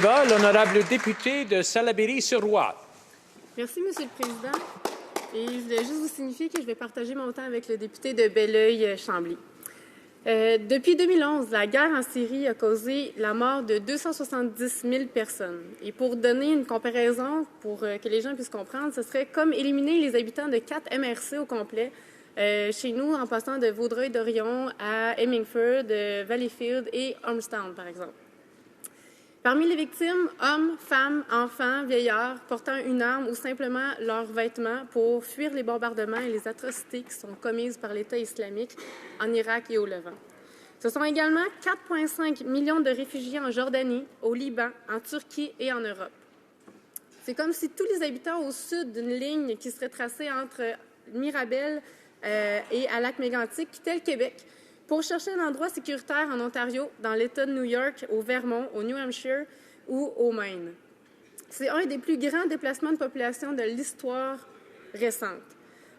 L'honorable député de Salaberry-sur-Roi. Merci, Monsieur le Président. Et je voulais juste vous signifier que je vais partager mon temps avec le député de Belleuil-Chambly. Depuis 2011, la guerre en Syrie a causé la mort de 270 000 personnes. Et pour donner une comparaison, pour que les gens puissent comprendre, ce serait comme éliminer les habitants de 4 MRC au complet, chez nous, en passant de Vaudreuil-Dorion à Hemingford, Valleyfield et Ormstown, par exemple. Parmi les victimes, hommes, femmes, enfants, vieillards, portant une arme ou simplement leurs vêtements pour fuir les bombardements et les atrocités qui sont commises par l'État islamique en Irak et au Levant. Ce sont également 4,5 millions de réfugiés en Jordanie, au Liban, en Turquie et en Europe. C'est comme si tous les habitants au sud d'une ligne qui serait tracée entre Mirabel et à Lac-Mégantic quittaient le Québec pour chercher un endroit sécuritaire en Ontario, dans l'État de New York, au Vermont, au New Hampshire ou au Maine. C'est un des plus grands déplacements de population de l'histoire récente.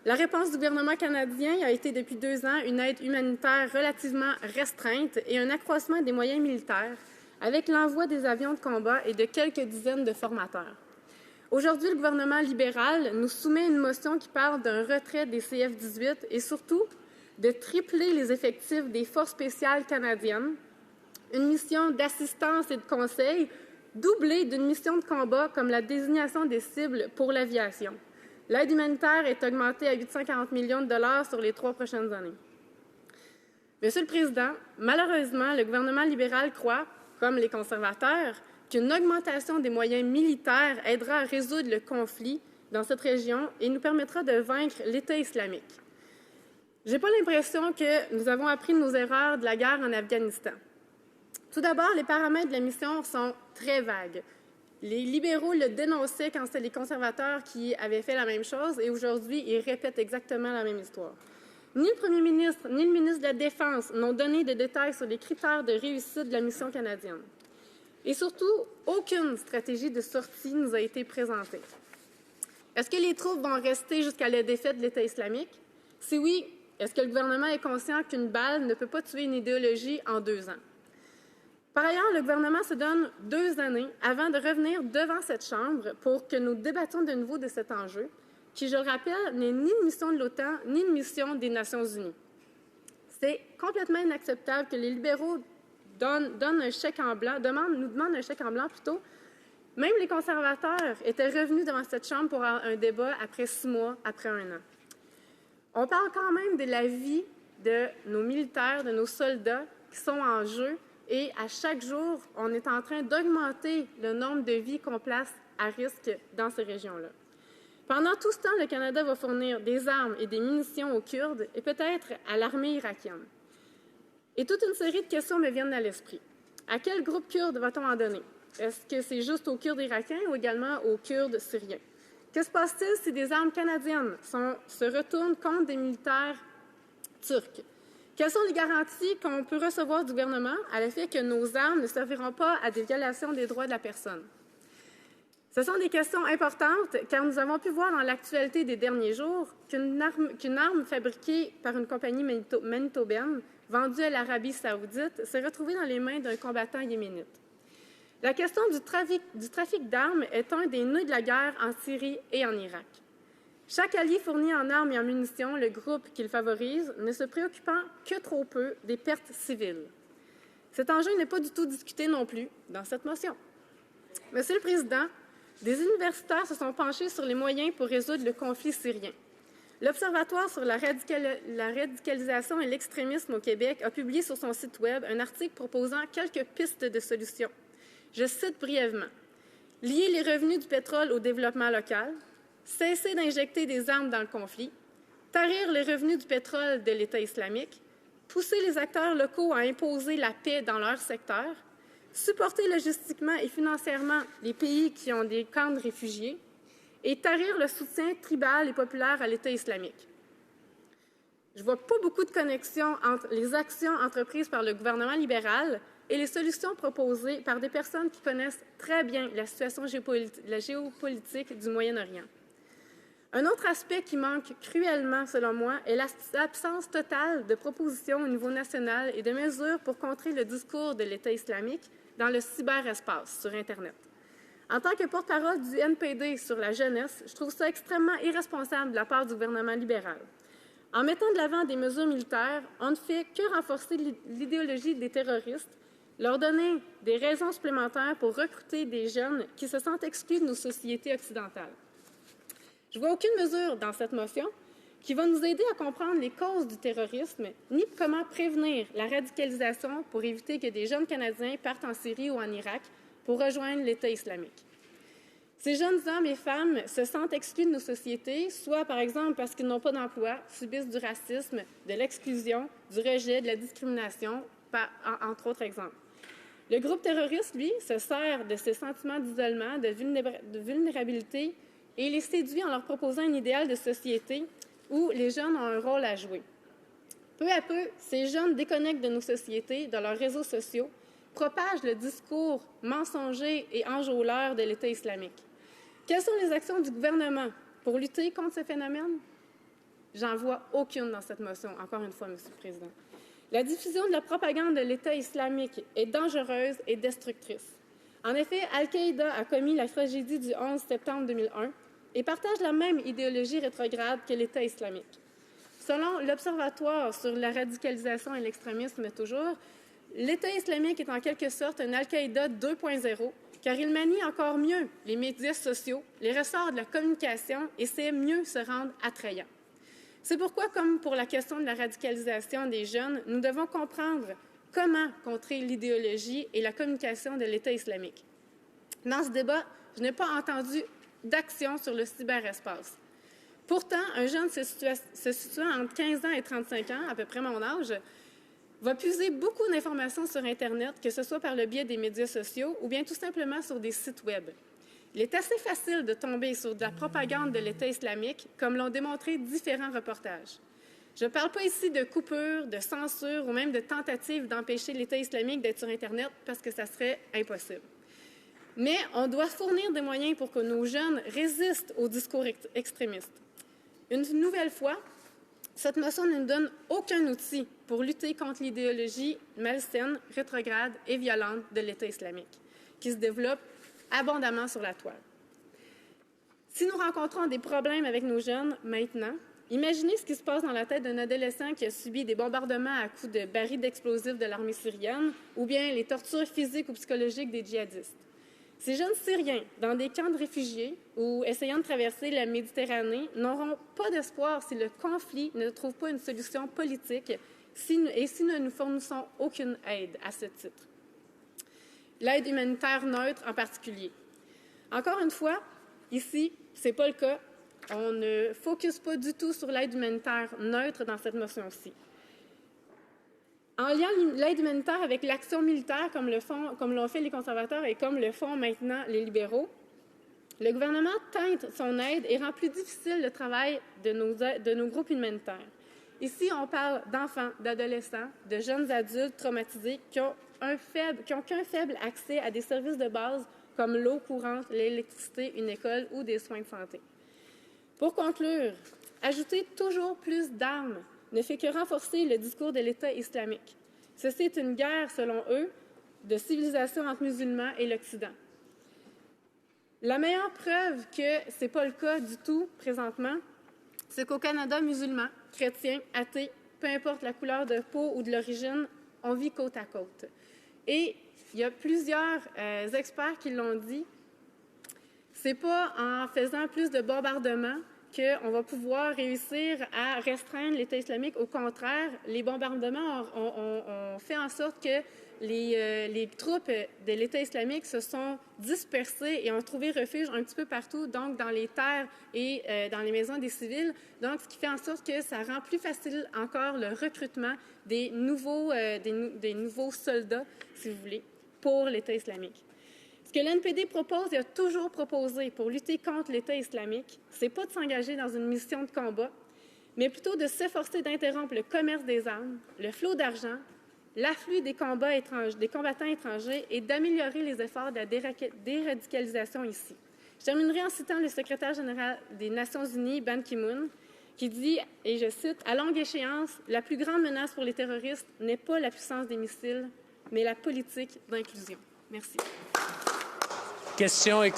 La réponse du gouvernement canadien a été depuis 2 ans une aide humanitaire relativement restreinte et un accroissement des moyens militaires, avec l'envoi des avions de combat et de quelques dizaines de formateurs. Aujourd'hui, le gouvernement libéral nous soumet une motion qui parle d'un retrait des CF-18 et surtout de tripler les effectifs des Forces spéciales canadiennes, une mission d'assistance et de conseil doublée d'une mission de combat comme la désignation des cibles pour l'aviation. L'aide humanitaire est augmentée à 840 millions de dollars sur les 3 prochaines années. Monsieur le Président, malheureusement, le gouvernement libéral croit, comme les conservateurs, qu'une augmentation des moyens militaires aidera à résoudre le conflit dans cette région et nous permettra de vaincre l'État islamique. Je n'ai pas l'impression que nous avons appris de nos erreurs de la guerre en Afghanistan. Tout d'abord, les paramètres de la mission sont très vagues. Les libéraux le dénonçaient quand c'était les conservateurs qui avaient fait la même chose et aujourd'hui, ils répètent exactement la même histoire. Ni le premier ministre ni le ministre de la Défense n'ont donné de détails sur les critères de réussite de la mission canadienne. Et surtout, aucune stratégie de sortie nous a été présentée. Est-ce que les troupes vont rester jusqu'à la défaite de l'État islamique? Si oui, est-ce que le gouvernement est conscient qu'une balle ne peut pas tuer une idéologie en 2 ans? Par ailleurs, le gouvernement se donne 2 années avant de revenir devant cette Chambre pour que nous débattions de nouveau de cet enjeu, qui, je le rappelle, n'est ni une mission de l'OTAN, ni une mission des Nations unies. C'est complètement inacceptable que les libéraux donnent un chèque en blanc, nous demandent un chèque en blanc plutôt. Même les conservateurs étaient revenus devant cette Chambre pour avoir un débat après 6 mois, après 1 an. On parle quand même de la vie de nos militaires, de nos soldats qui sont en jeu et à chaque jour, on est en train d'augmenter le nombre de vies qu'on place à risque dans ces régions-là. Pendant tout ce temps, le Canada va fournir des armes et des munitions aux Kurdes et peut-être à l'armée irakienne. Et toute une série de questions me viennent à l'esprit. À quel groupe kurde va-t-on en donner? Est-ce que c'est juste aux Kurdes irakiens ou également aux Kurdes syriens? Que se passe-t-il si des armes canadiennes se retournent contre des militaires turcs? Quelles sont les garanties qu'on peut recevoir du gouvernement à l'effet que nos armes ne serviront pas à des violations des droits de la personne? Ce sont des questions importantes car nous avons pu voir dans l'actualité des derniers jours qu'une arme fabriquée par une compagnie manitobaine vendue à l'Arabie saoudite s'est retrouvée dans les mains d'un combattant yéménite. La question du trafic d'armes est un des nœuds de la guerre en Syrie et en Irak. Chaque allié fournit en armes et en munitions le groupe qu'il favorise, ne se préoccupant que trop peu des pertes civiles. Cet enjeu n'est pas du tout discuté non plus dans cette motion. Monsieur le Président, des universitaires se sont penchés sur les moyens pour résoudre le conflit syrien. L'Observatoire sur la radicalisation et l'extrémisme au Québec a publié sur son site Web un article proposant quelques pistes de solutions. Je cite brièvement. « Lier les revenus du pétrole au développement local, cesser d'injecter des armes dans le conflit, tarir les revenus du pétrole de l'État islamique, pousser les acteurs locaux à imposer la paix dans leur secteur, supporter logistiquement et financièrement les pays qui ont des camps de réfugiés et tarir le soutien tribal et populaire à l'État islamique. » Je ne vois pas beaucoup de connexions entre les actions entreprises par le gouvernement libéral et les solutions proposées par des personnes qui connaissent très bien la situation géopolitique du Moyen-Orient. Un autre aspect qui manque cruellement, selon moi, est l'absence totale de propositions au niveau national et de mesures pour contrer le discours de l'État islamique dans le cyberespace sur Internet. En tant que porte-parole du NPD sur la jeunesse, je trouve ça extrêmement irresponsable de la part du gouvernement libéral. En mettant de l'avant des mesures militaires, on ne fait que renforcer l'idéologie des terroristes, leur donner des raisons supplémentaires pour recruter des jeunes qui se sentent exclus de nos sociétés occidentales. Je ne vois aucune mesure dans cette motion qui va nous aider à comprendre les causes du terrorisme, ni comment prévenir la radicalisation pour éviter que des jeunes Canadiens partent en Syrie ou en Irak pour rejoindre l'État islamique. Ces jeunes hommes et femmes se sentent exclus de nos sociétés, soit par exemple parce qu'ils n'ont pas d'emploi, subissent du racisme, de l'exclusion, du rejet, de la discrimination, entre autres exemples. Le groupe terroriste, lui, se sert de ces sentiments d'isolement, de vulnérabilité et les séduit en leur proposant un idéal de société où les jeunes ont un rôle à jouer. Peu à peu, ces jeunes déconnectent de nos sociétés, de leurs réseaux sociaux, propagent le discours mensonger et enjôleur de l'État islamique. Quelles sont les actions du gouvernement pour lutter contre ce phénomène? J'en vois aucune dans cette motion, encore une fois, Monsieur le Président. La diffusion de la propagande de l'État islamique est dangereuse et destructrice. En effet, Al-Qaïda a commis la tragédie du 11 septembre 2001 et partage la même idéologie rétrograde que l'État islamique. Selon l'Observatoire sur la radicalisation et l'extrémisme toujours, l'État islamique est en quelque sorte un Al-Qaïda 2.0, car il manie encore mieux les médias sociaux, les ressorts de la communication et sait mieux se rendre attrayant. C'est pourquoi, comme pour la question de la radicalisation des jeunes, nous devons comprendre comment contrer l'idéologie et la communication de l'État islamique. Dans ce débat, je n'ai pas entendu d'action sur le cyberespace. Pourtant, un jeune se situant entre 15 ans et 35 ans, à peu près mon âge, va puiser beaucoup d'informations sur Internet, que ce soit par le biais des médias sociaux ou bien tout simplement sur des sites Web. Il est assez facile de tomber sur de la propagande de l'État islamique, comme l'ont démontré différents reportages. Je ne parle pas ici de coupures, de censure ou même de tentatives d'empêcher l'État islamique d'être sur Internet parce que ça serait impossible. Mais on doit fournir des moyens pour que nos jeunes résistent au discours extrémiste. Une nouvelle fois, cette motion ne nous donne aucun outil pour lutter contre l'idéologie malsaine, rétrograde et violente de l'État islamique, qui se développe abondamment sur la toile. Si nous rencontrons des problèmes avec nos jeunes maintenant, imaginez ce qui se passe dans la tête d'un adolescent qui a subi des bombardements à coups de barils d'explosifs de l'armée syrienne ou bien les tortures physiques ou psychologiques des djihadistes. Ces jeunes Syriens, dans des camps de réfugiés ou essayant de traverser la Méditerranée, n'auront pas d'espoir si le conflit ne trouve pas une solution politique et si nous ne fournissons aucune aide à ce titre. L'aide humanitaire neutre en particulier. Encore une fois, ici, ce n'est pas le cas. On ne focus pas du tout sur l'aide humanitaire neutre dans cette motion-ci. En liant l'aide humanitaire avec l'action militaire, comme l'ont fait les conservateurs et comme le font maintenant les libéraux, le gouvernement teinte son aide et rend plus difficile le travail de nos groupes humanitaires. Ici, on parle d'enfants, d'adolescents, de jeunes adultes traumatisés qui ont qu'un faible accès à des services de base comme l'eau courante, l'électricité, une école ou des soins de santé. Pour conclure, ajouter toujours plus d'armes ne fait que renforcer le discours de l'État islamique. Ceci est une guerre, selon eux, de civilisation entre musulmans et l'Occident. La meilleure preuve que ce n'est pas le cas du tout présentement, c'est qu'au Canada musulman, chrétiens, athées, peu importe la couleur de peau ou de l'origine, on vit côte à côte. Et il y a plusieurs experts qui l'ont dit, c'est pas en faisant plus de bombardements qu'on va pouvoir réussir à restreindre l'État islamique. Au contraire, les bombardements ont fait en sorte que les troupes de l'État islamique se sont dispersées et ont trouvé refuge un petit peu partout, donc dans les terres et dans les maisons des civils. Donc, ce qui fait en sorte que ça rend plus facile encore le recrutement des nouveaux soldats, si vous voulez, pour l'État islamique. Ce que l'NPD propose et a toujours proposé pour lutter contre l'État islamique, c'est pas de s'engager dans une mission de combat, mais plutôt de s'efforcer d'interrompre le commerce des armes, le flot d'argent, l'afflux des combattants étrangers et d'améliorer les efforts de la déradicalisation ici. Je terminerai en citant le secrétaire général des Nations unies, Ban Ki-moon, qui dit, et je cite, « À longue échéance, la plus grande menace pour les terroristes n'est pas la puissance des missiles, mais la politique d'inclusion. » Merci. Questions et